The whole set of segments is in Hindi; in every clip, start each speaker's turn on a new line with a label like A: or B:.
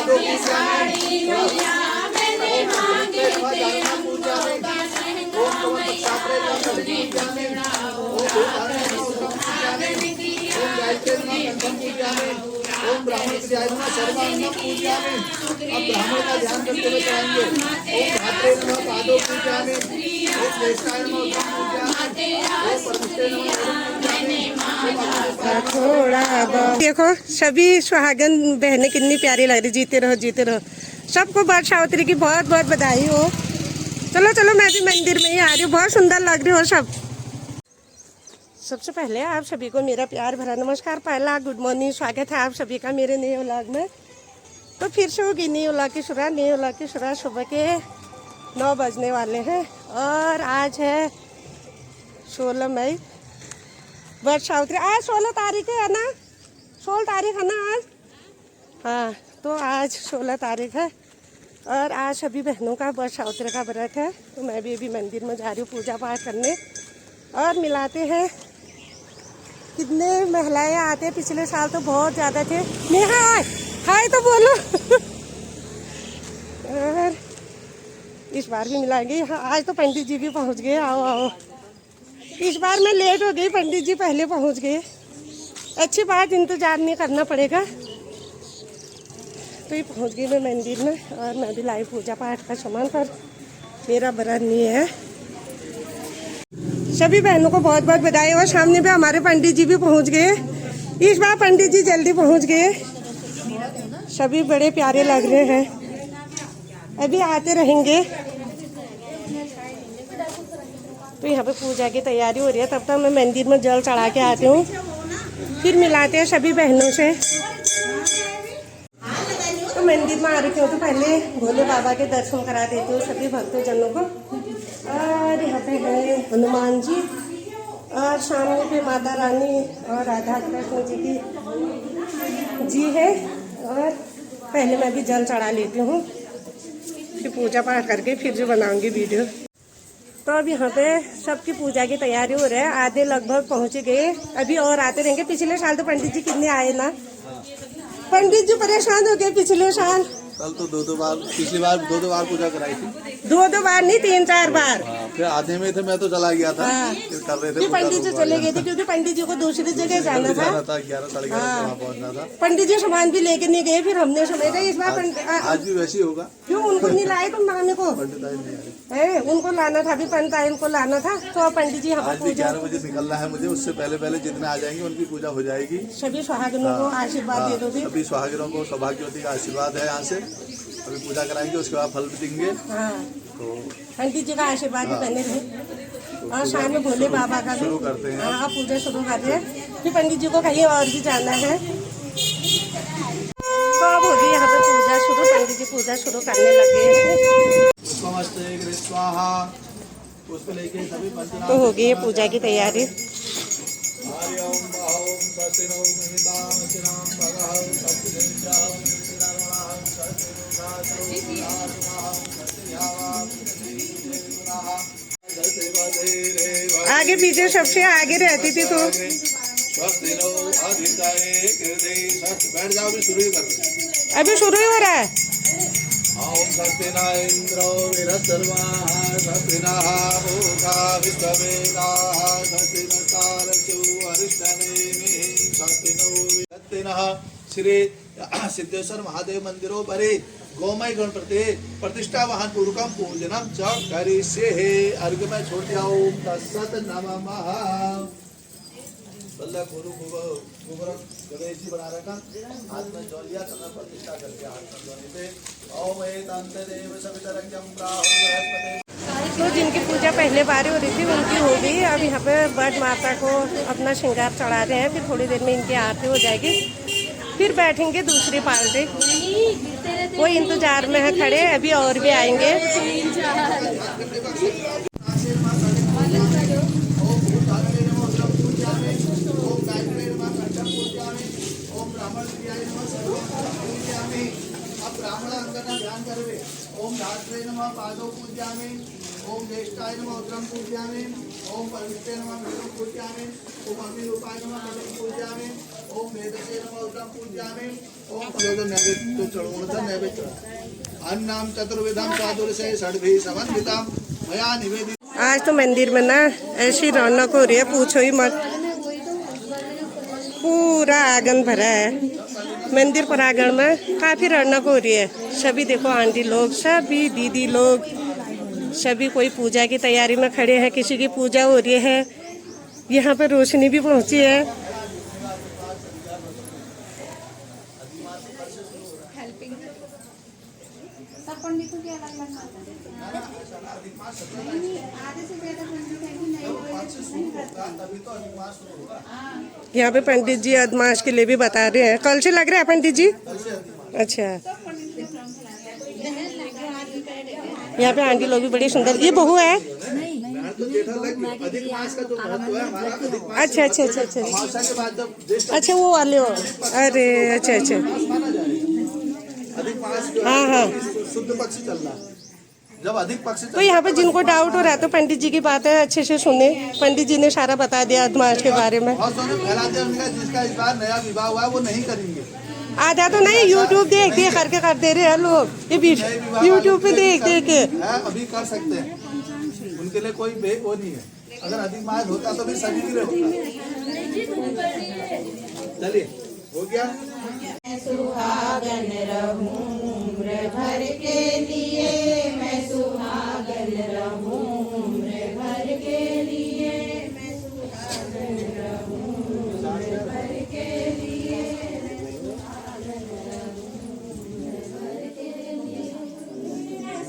A: पादों पूजामि ओम ब्राह्मण क्रियात्मक सर्वांग पूजामि। अब ब्राह्मण का ध्यान करते हुए चढ़ाएंगे। ओम धात्रे नमः पादों पूजामि। ओम ज्येष्ठाय नमः उदरम पूजामि। ओम परमेष्ठे नमः
B: थोड़ा देखो सभी सुहागन बहनें कितनी प्यारी लग रही। जीते रहो जीते रहो। सबको बट सावित्री की बहुत बहुत बधाई हो। चलो चलो मैं भी मंदिर में ही आ रही हूँ। बहुत सुंदर लग रही हो सब। सबसे पहले आप सभी को मेरा प्यार भरा नमस्कार। पहला गुड मॉर्निंग, स्वागत है आप सभी का मेरे नए व्लॉग में। तो फिर से होगी नई व्लॉग की शुरुआत। नई व्लॉग की शुरुआत सुबह के 9 बजने वाले हैं और आज है 16 मई बट सावित्री। आज 16 तारीख है ना? 16 तारीख है ना आज? हाँ, तो आज 16 तारीख है और आज सभी बहनों का बट सावित्री का व्रत है। तो मैं भी अभी मंदिर में जा रही हूँ पूजा पाठ करने और मिलाते हैं। कितने महिलाएं आते हैं, पिछले साल तो बहुत ज़्यादा थे। नेहा हाय तो बोलो। और इस बार भी मिलाएंगे। हाँ, आज तो पंडित जी भी पहुंच गए। आओ आओ। इस बार मैं लेट हो गई, पंडित जी पहले पहुंच गए। अच्छी बात, इंतजार नहीं करना पड़ेगा। तो ये पहुंच गई मैं मंदिर में और मैं भी लाई पूजा पाठ का सामान पर मेरा व्रत नहीं है। सभी बहनों को बहुत बहुत बधाई। और सामने भी हमारे पंडित जी भी पहुंच गए। इस बार पंडित जी जल्दी पहुंच गए। सभी बड़े प्यारे लग रहे हैं। अभी आते रहेंगे। तो यहाँ पे पूजा की तैयारी हो रही है। तब तक मैं मंदिर में जल चढ़ा के आती हूँ, फिर मिलाते हैं सभी बहनों से। तो मंदिर में आ रही हूँ तो पहले भोले बाबा के दर्शन करा देती हूँ सभी भक्तजनों को। और यहाँ पे है हनुमान जी और सामने पे माता रानी और राधा कृष्ण जी की जी है। और पहले मैं भी जल चढ़ा लेती हूँ, फिर पूजा पाठ करके फिर जो बनाऊंगी वीडियो। तो अब यहाँ पे सबकी पूजा की तैयारी हो रही है। आधे लगभग पहुँच गए, अभी और आते रहेंगे। पिछले साल तो पंडित जी कितने आए ना। पंडित जी परेशान हो गए पिछले साल।
A: कल तो दो बार, पिछली बार दो बार पूजा कराई थी।
B: दो बार नहीं, 3-4 बार।
A: फिर आधे में थे, मैं तो चला गया था।
B: हाँ।
A: फिर कर रहे थे।
B: फिर पंडित जी चले गए थे क्योंकि पंडित जी को दूसरी जगह जाना था।
A: 11 साढ़े 11 वहाँ पहुँचना था।
B: पंडित जी सामान भी लेके नहीं गए। फिर हमने समझा इस बार
A: आज भी वैसे ही होगा।
B: क्यों उनको नहीं लाए तुम नानी को? है उनको लाना था, अभी पंडित को लाना था। तो पंडित जी
A: आज भी 11 बजे निकलना है मुझे। उससे पहले पहले जितने आ जाएंगे उनकी पूजा हो जाएगी।
B: सभी सुहागिनों को आशीर्वाद दे दो।
A: सभी सुहागिनों को सौभाग्यवती का आशीर्वाद है। यहाँ से अभी पूजा कराएंगे, उसके बाद फल भी देंगे।
B: हाँ,
A: तो
B: पंडित जी का आशीर्वाद भी बने रहे। और शाम में भोले बाबा का
A: शुरू करते हैं।
B: हाँ, पूजा शुरू कर रहे हैं। फिर पंडित जी को कहीं और भी जाना है। तो अब होगी यहाँ पे पूजा शुरू। पंडित जी पूजा शुरू करने लगे हैं। तो होगी ये पूजा की तैयारी। आगे पीछे सबसे आगे रहती थी तो
A: बैठ जाओ, भी शुरू ही कर।
B: अभी शुरू ही हो रहा है।
A: ओम शक्ति न इंद्रो विरसर्वाः शक्ति न भूखा विश्ववेदाः शक्ति न तारचो अरिष्टनेमि शक्ति न श्री सिद्धेश्वर महादेव मंदिरों परे गोमय गणपति प्रतिष्ठा वाहन पूर्वकम पूजनम च करिष्ये। अर्घ में छोड़ दिया। ओम तत्सत नमः। गणेश जी बना रखा, हाथ में जल लिया, कमर प्रतिष्ठा करके हाथ में जोड़ने पे ओम एतांतदेव सवितरंगम प्राहो बृहस्पति।
B: तो जिनकी पूजा पहले बार हो रही थी उनकी हो गई। अब यहाँ पे बट माता को अपना श्रृंगार चढ़ा रहे हैं। फिर थोड़ी देर में इनकी आरती हो जाएगी, फिर बैठेंगे दूसरी पार्टी। वो इंतजार में है खड़े, अभी और भी आएंगे।
A: ओम धात्रे नमः पादौ पूजयामि। ओम ज्येष्ठाय नमः उदरम पूजयामि। ओम परमेष्ठे नमः मृदं पूजयामि। ओम अग्निरूपाय नमः मृदं पूजयामि। ओम वेदसे नमोस्तम पूज्यामि ओम फलोदो नैवेद्य चढ़ोणता नैवेद्य अन्नाम चतुर्विधम साधुरसे षड्भिः समन्वितम मया निवेदित।
B: आज तो मंदिर में ना ऐसी रौनक हो रही है, पूछो ही मत। पूरा आंगन भरा है मंदिर प्रांगण में, काफी रौनक हो रही है। सभी देखो आंटी लोग, सभी दीदी लोग, सभी कोई पूजा की तैयारी में खड़े हैं, किसी की पूजा हो रही है। यहाँ पे रोशनी भी पहुंची है। यहाँ पे पंडित जी अदमास के लिए भी बता रहे हैं। कल से लग रहा है पंडित जी? अच्छा। यहाँ पे आंटी लोग भी बड़ी सुंदर। ये बहू है? अच्छा अच्छा अच्छा अच्छा अच्छा, वो वाले हो। अरे अच्छा अच्छा, हाँ हाँ।
A: शुद्ध पक्ष चल रहा है, जब अधिक पक्ष
B: तो यहाँ पे जिनको डाउट हो रहा है तो पंडित जी की बात है, अच्छे से सुने। पंडित जी ने सारा बता दिया अदमास के बारे में।
A: जिसका इस बार नया विवाह हुआ है वो नहीं करेंगे।
B: आधा तो नहीं, यूट्यूब देख देख करके कर दे रहे हैं लोग, ये यूट्यूब पे देख देख के
A: अभी कर सकते हैं, उनके लिए कोई वो नहीं है। अगर अधिक मास होता तो भी सभी के लिए होता। चलिए, हो गया।
C: सुहागन रहूं उम्र भर के लिए, मैं सुहागन रहूं उम्र भर के लिए, मैं सुहागन रहूं उम्र भर के लिए, मैं सुहागन रहूं उम्र भर के लिए।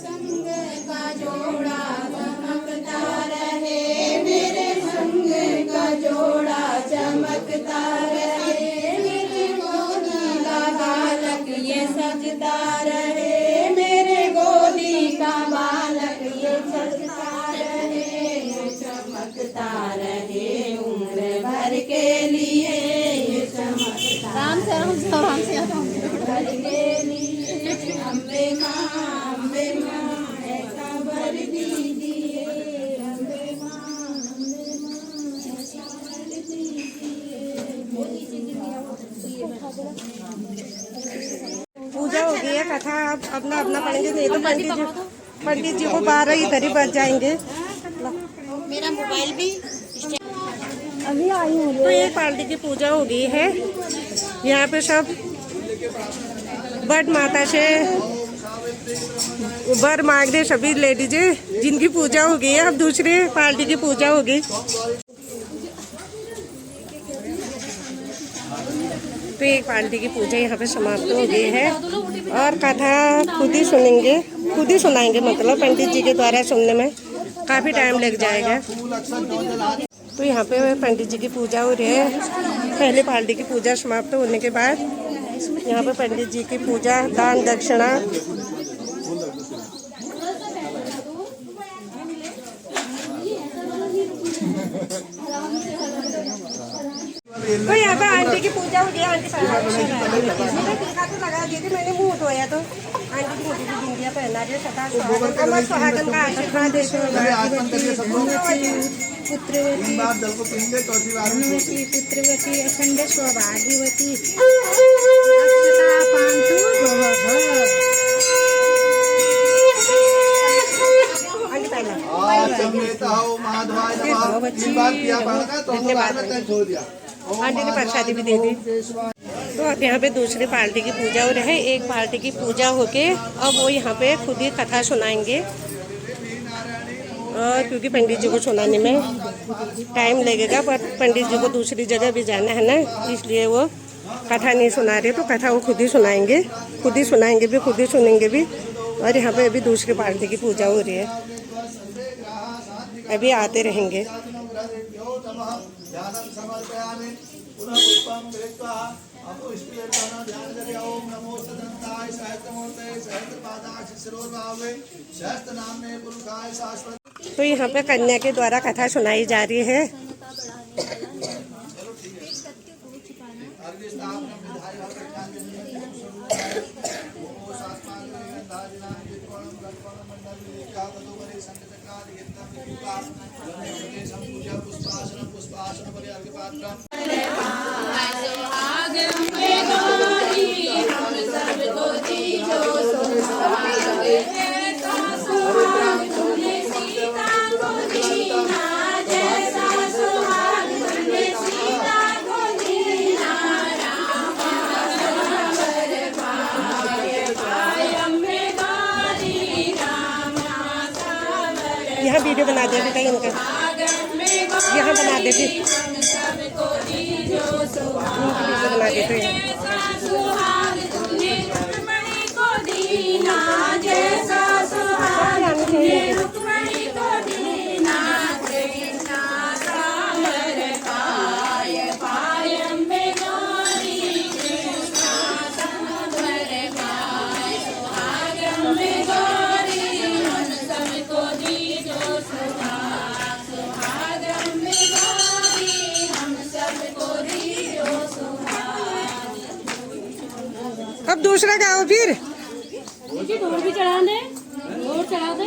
C: संग का जोड़ा चमकता रहे, मेरे संग का जोड़ा चमकता रहे, ये सजता रहे, मेरे गोदी का बालक ये सजता रहे, ये चमकता रहे उम्र भर के लिए, ये चमकता राम से भर के लिए। अम्बे माँ ऐसा वर दीजिए, अम्बे माँ ऐसा वर दीजिए।
B: पूजा हो गई है, कथा अब अपना अपना पढ़ेंगे, नहीं तो पंडित जी को 12 इधर ही बच जाएंगे।
C: मेरा मोबाइल भी
B: अभी आई हूँ। तो एक पार्टी की पूजा हो गई है। यहाँ पे सब बड़ माता से वर मांग रहे सभी लेडीज, जिनकी पूजा हो गई है। अब दूसरी पार्टी की पूजा होगी। तो एक पार्टी की पूजा यहाँ पे समाप्त हो गई है और कथा खुद ही सुनेंगे, खुद ही सुनाएंगे, मतलब पंडित जी के द्वारा सुनने में काफ़ी टाइम लग जाएगा। तो यहाँ पे पंडित जी की पूजा हो रही है। पहले पार्टी की पूजा समाप्त होने के बाद यहाँ पे पंडित जी की पूजा, दान दक्षिणा, तो यहाँ पे आंटी की पूजा हो गई। आंटी टीका तो लगा दी थी मैंने, मुँह धोया तो आंटी की मोटी बिंदिया पहना रही, सदा सुहागन का आशीर्वाद देते हुए पुत्रवती पुत्रवती अखंड सौभाग्यवती आंटी ने प्रसादी भी दे दी। तो अब यहाँ पे दूसरी पार्टी की पूजा हो रही है। एक पार्टी की पूजा होके अब वो यहाँ पे खुद ही कथा सुनाएंगे, और क्योंकि पंडित जी को सुनाने में टाइम लगेगा, पर पंडित जी को दूसरी जगह भी जाना है ना, इसलिए वो कथा नहीं सुना रहे। तो कथा वो खुद ही सुनाएंगे, खुद ही सुनाएंगे भी, खुद ही सुनेंगे भी। और यहाँ पे अभी दूसरी पार्टी की पूजा हो रही है, अभी आते रहेंगे। तो यहाँ पे कन्या के द्वारा कथा सुनाई जा रही है।
C: पुष्पासन
B: वीडियो बना दे बेटा इनका, यहाँ बना दे भी, वीडियो बना देते हैं। अब दूसरा गाओ फिर।
C: ढोल भी चढ़ा दे, ढोल चढ़ा दे।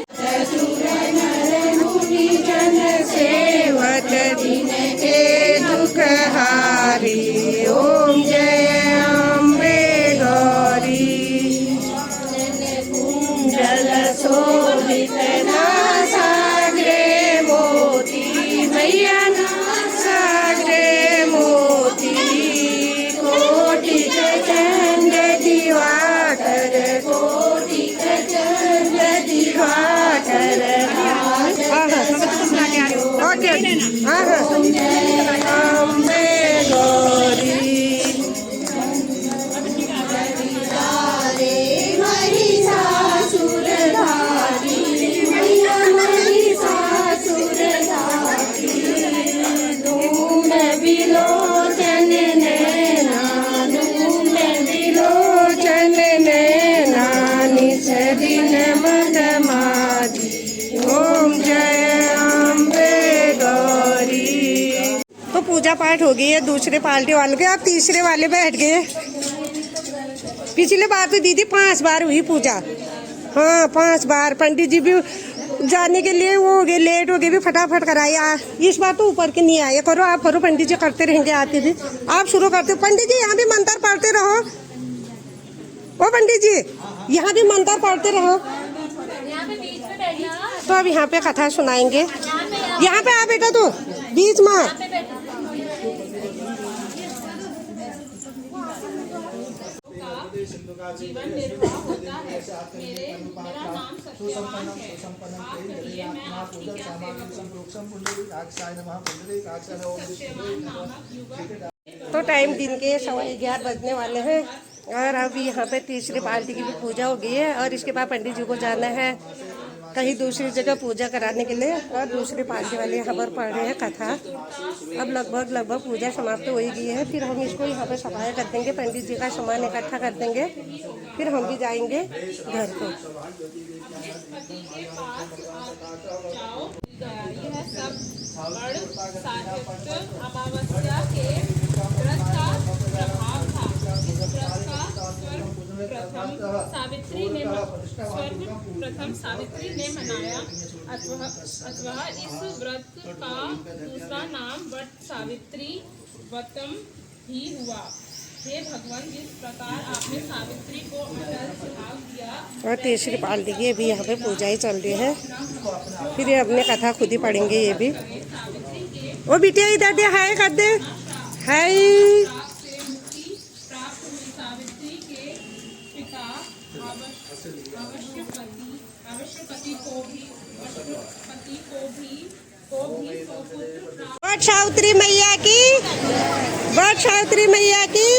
B: सेवत दिन के दुख हारी, ओम जय अम्बे गौरी। कुंडल शोभित सागरे मोती, मैया सागरे मोती। कोटि चंद दिवाकर, कोटि चंद दिवाकर। अम्बे गौरी धूम बिलोचन नैना, धूम बिलोचन नैना। निस दिन मदमादी, ओम जय अम्बे गौरी। तो पूजा पाठ हो गई है दूसरे पार्टी वालों के, अब तीसरे वाले बैठ गए। पिछले बार तो दीदी 5 बार हुई पूजा, हाँ 5 बार। पंडित जी भी जाने के लिए वो हो गए, लेट हो गए, भी फटाफट कराई। इस बार तो ऊपर के नहीं आए। करो आप करो, पंडित जी करते रहेंगे आते भी। आप शुरू करते, पंडित जी यहाँ भी मंत्र पढ़ते रहो। ओ पंडित जी यहाँ भी मंत्र पढ़ते रहो। तो अब यहाँ पे कथा सुनाएंगे। यहाँ पे आ बेटा, तू बीच में।
D: जीवन निर्वाह होता है। मेरा नाम सत्यवान है। आप कहिए, मैं आपकी क्या सेवा।
B: तो टाइम दिन के 11:15 बजने वाले हैं और अभी यहाँ पे तीसरी पार्टी की भी पूजा हो गई है। और इसके बाद पंडित जी को जाना है कहीं दूसरी जगह पूजा कराने के लिए। और दूसरी पार्टी वाले यहाँ पर पढ़ रहे हैं कथा। अब लगभग पूजा समाप्त हो ही गई है। फिर हम इसको यहाँ पे सफाई कर देंगे, पंडित जी का सामान इकट्ठा कर देंगे, फिर हम भी जाएंगे घर को।
D: यह सब बड़ साहित्य अमावस्या के व्रत का प्रभाव था। इस व्रत का सर्वप्रथम सावित्री ने मनाया। अतः इस व्रत का दूसरा नाम वट सावित्री व्रतम ही हुआ। हे भगवान, जिस प्रकार आपने सावित्री को अटल सुहाग दिया।
B: और तीसरी पार्टी की भी यहाँ पे पूजा ही चल रही है। फिर ये अपने कथा खुद ही पढ़ेंगे ये भी। ओ बिटिया इधर दे, हाय कर दे, हाय।
D: सावित्री के पिता अवश्यपति को भी
B: वट सावित्री मैया की, वट सावित्री मैया की।